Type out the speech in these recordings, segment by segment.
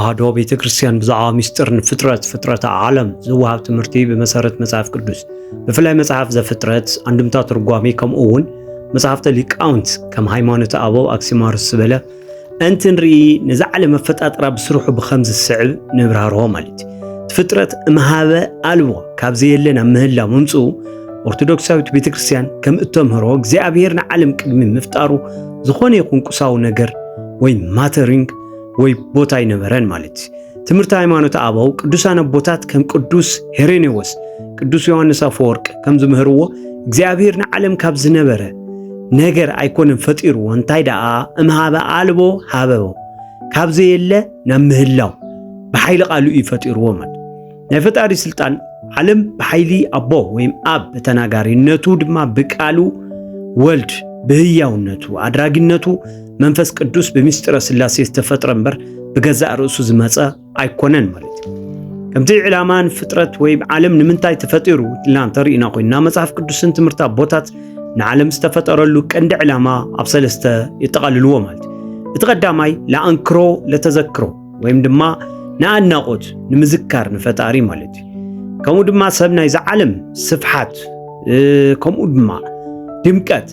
هادو بيت كريستيان بزعا مستر فطرة عالم زواب تمرتي بمسارة مصحف قدوس بفلاي مصحف ذا فطرت عندما ترجمي كم أون مصحف ليقاونت كم هيمانة أبو أكسيمار السبلة أنت نري نزعل مفتات رب سروح بخمس السعب نبرهره مالتي فطرت مهابة ألوة كابزي لنا مهلا ممسو أرثوذكساوي بيت كريستيان كم اتمهروا እግዚአብሔርና ዓለም ቅድሚ ምፍጣሩ ዝኾነ ይኹን ቁሳው ነገር ወይ ማተሪንግ ወይ ቦታ ይነበረን ማለት ትምህርት ሃይማኖት አበው ቅዱሳን አቦታት ከም ቅዱስ ሄሬኔዎስ ቅዱስ ዮሐንስ አፈወርቅ ከም ዝምህርዎ እግዚአብሔርና ዓለም ካብ ዝነበረ ነገር አይኮንም ፈጢሩ እንታይ ዳአ እምሃበ አልቦ ሃበቦ ካብ ዘየለ ናብ ምህላው በኃይል ቃሉ ይፈጢርዎ ማለት ናይ ፈጣሪ ስልጣን ዓለም በኃይሊ አቦ ወይም አብ በተናጋሪነቱ ድማ በቃሉ ወልድ በህያውነቱ አድራጊነቱ መንፈስ ቅዱስ በሚስጥረ ስላሴ ተፈጥረ እንበር በገዛ ርዕሱ ዝመጻ አይኮነን ማለት ከምቲ ዕላማን ፍጥረት ወይም ዓለም ንምንታይ ተፈጢሩ ላንተሪና ኮይና መጽሐፍ ቅዱስን ትምህርት አቦታት ንዓለም ዝተፈጠረሉ ቀንዲ ዕላማ ኣብ ሰለስተ ይጠቃልልዎ ማለት እትቀዳማይ ለአንክሮ ለተዘክሮ ወይም ድማ ንአናቆት ንምዝካር ንፈጣሪ ማለት ከምኡ ድማ ሰብ ናይ ዓለም ስፍሓት ከምኡ ድማ ድምቀት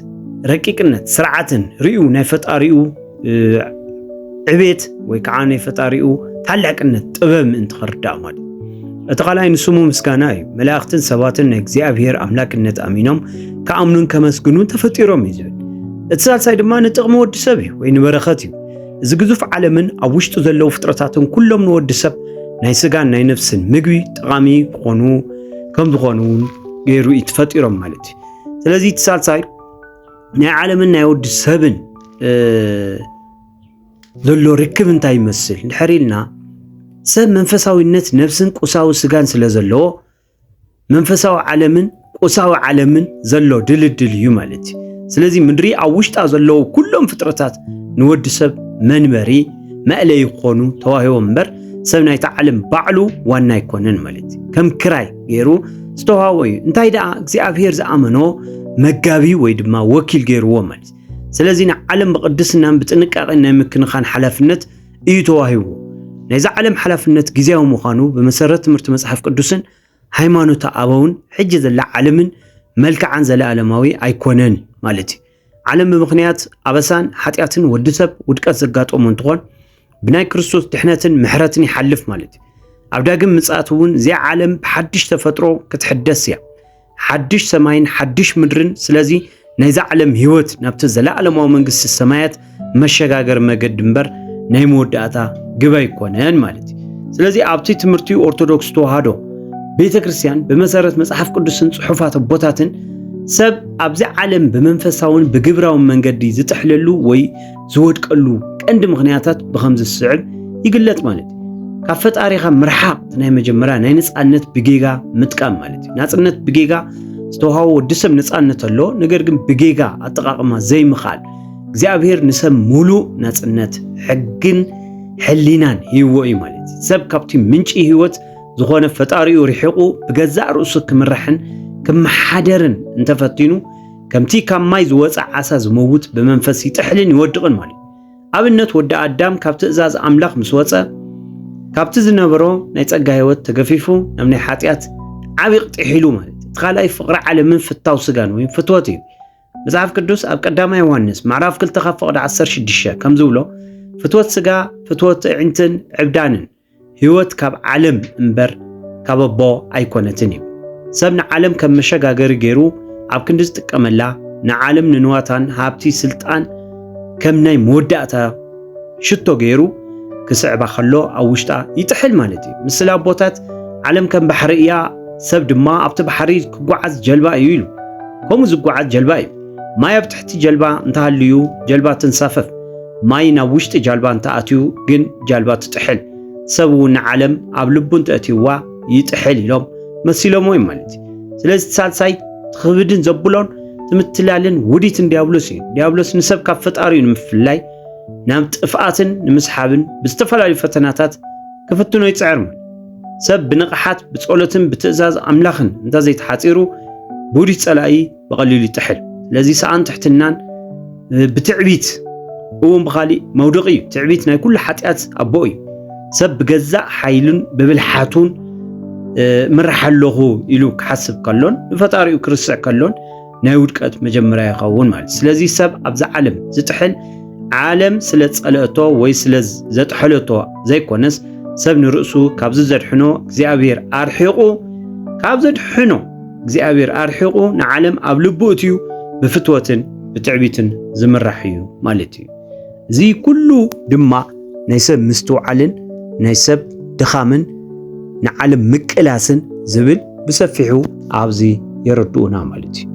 ረቂቅነት ስርዓትን ርዩ ናይ ፈጣሪኡ ዕቤት ወይ ከዓ ናይ ፈጣሪኡ ታላቅነት ጥበብ እንትኸርዳእ ማለት እተኻላይ ንስሙ ምስጋና እዩ መላእክትን ሰባትን ናይ እግዚአብሔር አምላክነት አሚኖም ከአምኑን ከመስግኑን ተፈጢሮም ይዝብል እቲ ሳልሳይ ድማ ንጥቕሚ ወዲ ሰብ እዩ ወይ ንበረኸት እዩ እዚ ግዙፍ ዓለምን ኣብ ውሽጡ ዘለው ፍጥረታትን ኩሎም ንወዲ ሰብ ናይ ስጋን ናይ ነፍስን ምግቢ ጠቃሚ ኮኑ ከም ዝኾኑ ገይሩ ይተፈጢሮም ማለት እዩ ስለዚ እቲ ሳልሳይ ናይ ዓለምን ናይ ወዲ ሰብን ዘሎ ርክብ እንታይ ይመስል ንሕሪልና ሰብ መንፈሳዊነት ነፍስን ቁሳዊ ስጋን ስለ ዘለዎ መንፈሳዊ ዓለምን ቁሳዊ ዓለምን ዘሎ ድልድል እዩ ማለት እዩ ስለዚ ምድሪ ኣብ ውሽጣ ዘለው ኩሎም ፍጥረታት ንወዲ ሰብ መንበሪ መእለይ ይኾኑ ተዋሂቦም እምበር ሰብ ናይቲ ዓለም ባዕሉ ዋና ይኮነን ማለት ከም ክራይ ገይሩ ዝተዋህቦ እዩ እንታይ ደኣ እግዚአብሔር ዝኣመኖ መጋቢ ወይ ድማ ወኪል ገይርዎ ማለት ስለዚ ንዓለም በቅድስናን ብጥንቃቄን ናይ ምክንኻን ሓላፍነት እዩ ተዋሂቦ ናይዚ ዓለም ሓላፍነት ግዚያዊ ምዃኑ በመሰረት ትምህርት መጽሐፍ ቅዱስን ሃይማኖት አበውን ሕጂ ዘላ ዓለምን መልክዓን ዘለዓለማዊ አይኮነን ማለት ዓለም ብምኽንያት አበሳን ኃጢአትን ወድሰብ ውድቀት ዘጋጠሙ እንትኾን ብናይ ክርስቶስ ድሕነትን ምሕረትን ይሓልፍ ማለት ኣብ ዳግም ምጽአት እውን እዚ ዓለም በሓድሽ ተፈጥሮ ክትሕደስ እያ ሓድሽ ሰማይን ሓድሽ ምድርን ስለዚ ናይዚ ዓለም ህይወት ናብቲ ዘለዓለማዊ መንግስቲ ሰማያት መሸጋገር መገድ እምበር ናይ መወዳእታ ግባ ይኮነን ማለት ስለዚ ኣብቲ ትምህርቲ ኦርቶዶክስ ተዋህዶ ቤተ ክርስቲያን በመሰረት መጽሐፍ ቅዱስን ጽሑፋት ቦታትን ሰብ ኣብዚ ዓለም በመንፈሳውን በግብራውን መንገዲ ዝጥሕለሉ ወይ ዝወድቀሉ ቀንዲ ምኽንያታት ብኸምዚ ዝስዕብ ይግለጥ ማለት ካብ ፈጣሪኻ ምርሓቅ ናይ መጀመርያ ናይ ነፃነት ብጌጋ ምጥቃም ማለት ነፃነት ብጌጋ ዝተዋሃቦ ወዲ ሰብ ነፃነት ኣሎ ነገር ግን ብጌጋ ኣጠቃቅማ ዘይምኻል እግዚአብሔር ንሰብ ሙሉእ ነፃነት ሕግን ሕሊናን ሂቦ እዩ ማለት ሰብ ካብቲ ምንጪ ህይወት ዝኾነ ፈጣሪኡ ርሒቁ ብገዛእ ርእሱ ክምራሕን ክመሓደርን እንተፈቲኑ ከምቲ ካብ ማይ ዝወፅእ ዓሳ ዝመውት ብመንፈስ ይጥሕልን ይወድቕን ማለት ኣብነት ወዲ አዳም ካብ ትእዛዝ አምላኽ ምስ ወፀ ካብቲ ዝነበሮ ናይ ጸጋ ህይወት ተገፊፉ ናብ ናይ ኃጢአት ዓቢቕ ጥሒሉ ማለት ተኻላይ ፍቅሪ ዓለምን ፍታው ስጋን ወይ ፍትወት እዩ መጽሐፍ ቅዱስ ኣብ ቀዳማይ ዮሐንስ ምዕራፍ 2 ፈቅዲ 16 ከም ዝብሎ ፍትወት ስጋ ፍትወት ዕንትን ዕብዳንን ህይወት ካብ ዓለም እምበር ካብ ኣቦ ኣይኮነትን እዩ ሰብ ንዓለም ከም መሸጋገሪ ገይሩ ኣብ ክንዲ ዝጥቀመላ ንዓለም ንንዋታን ሃብቲ ስልጣን ከም ናይ መወዳእታ ሽቶ ገይሩ ክስዕባ ከሎ ኣብ ውሽጣ ይጥሕል ማለት እዩ ምስላ ቦታት ዓለም ከም ባሕሪ እያ ሰብ ድማ ኣብቲ ባሕሪ ክጓዓዝ ጀልባ እዩ ኢሉ ከምኡ ዝጓዓዝ ጀልባ እዩ ማይ ኣብ ትሕቲ ጀልባ እንተሃልዩ ጀልባ ትንሳፈፍ ማይ ናብ ውሽጢ ጀልባ እንተኣትዩ ግን ጀልባ ትጥሕል ሰብ እውን ንዓለም ኣብ ልቡ እንተእትይዋ ይጥሕል ኢሎም መሲሎሞ እዩ ማለት እዩ ስለዚ ሳልሳይ ትኽብድን ዘብሎን ትምትላልን ውዲትን ዲያብሎስ እዩ ዲያብሎስ ንሰብ ካብ ፈጣሪኡ ንምፍላይ ናብ ጥፍኣትን ንምስሓብን ብዝተፈላለዩ ፈተናታት ክፍትኖ ይጽዕር ሰብ ብንቕሓት ብጸሎትን ብትእዛዝ ኣምላኽን እንተዘይተሓፂሩ ብውዲት ጸላኢ በቐሊሉ ይጥሕል ስለዚ ሰኣን ትሕትናን ብትዕቢት እውን ብኻሊእ መውደቕ እዩ ትዕቢት ናይ ኩሉ ኃጢአት ኣቦ እዩ ሰብ بجزاء حيلن ببلحاتون مرحلوه إلو كحسب كلون فتاريو كرسع كلون نايودكات مجمرة يخون مال سلازي سب أبز عالم زتحل عالم سلز قلقتو وي سلز زتحلتو زي كونس سب نرأسو كابز زدحنو زيابير أرحيقو كابز زدحنو زيابير أرحيقو نعالم أبلبوتيو بفتوتن بتعبيتن زمرحيو مالتي زي كله دما نايسب مستوعلن نايسب دخامن نعلم مكلاسن زبل بسفحو عبزي يردونا مالتي